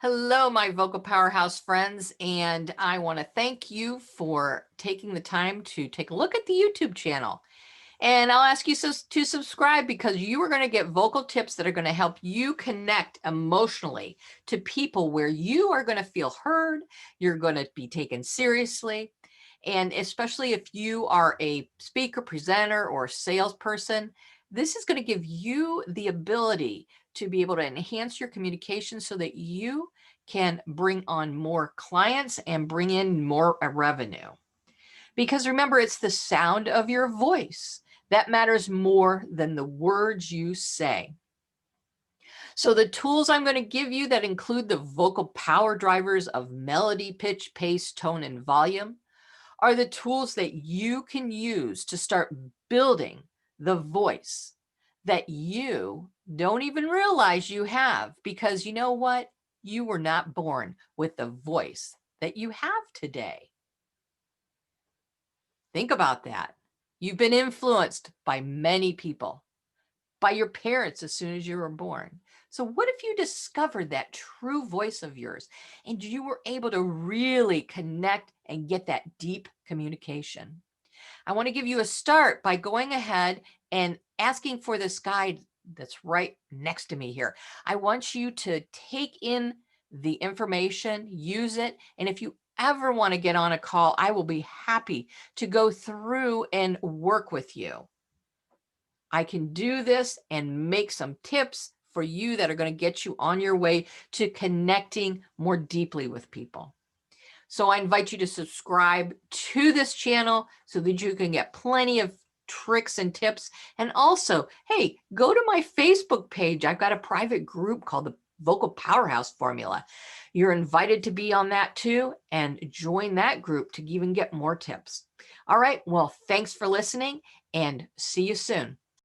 Hello, my vocal powerhouse friends, and I want to thank you for taking the time to take a look at the YouTube channel. And I'll ask you to subscribe because you are going to get vocal tips that are going to help you connect emotionally to people where you are going to feel heard, you're going to be taken seriously. And especially if you are a speaker, presenter, or salesperson, this is going to give you the ability to be able to enhance your communication so that you can bring on more clients and bring in more revenue. Because remember, it's the sound of your voice that matters more than the words you say. So the tools I'm going to give you that include the vocal power drivers of melody, pitch, pace, tone, and volume are the tools that you can use to start building the voice that you don't even realize you have, because you know what? You were not born with the voice that you have today. Think about that. You've been influenced by many people, by your parents as soon as you were born. So what if you discovered that true voice of yours and you were able to really connect and get that deep communication? I want to give you a start by going ahead and asking for this guide that's right next to me here. I want you to take in the information, use it, and if you ever want to get on a call, I will be happy to go through and work with you. I can do this and make some tips for you that are going to get you on your way to connecting more deeply with people. So I invite you to subscribe to this channel so that you can get plenty of tricks and tips. And also, hey, go to my Facebook page. I've got a private group called the Vocal Powerhouse Formula. You're invited to be on that too and join that group to even get more tips. All right. Well, thanks for listening and see you soon.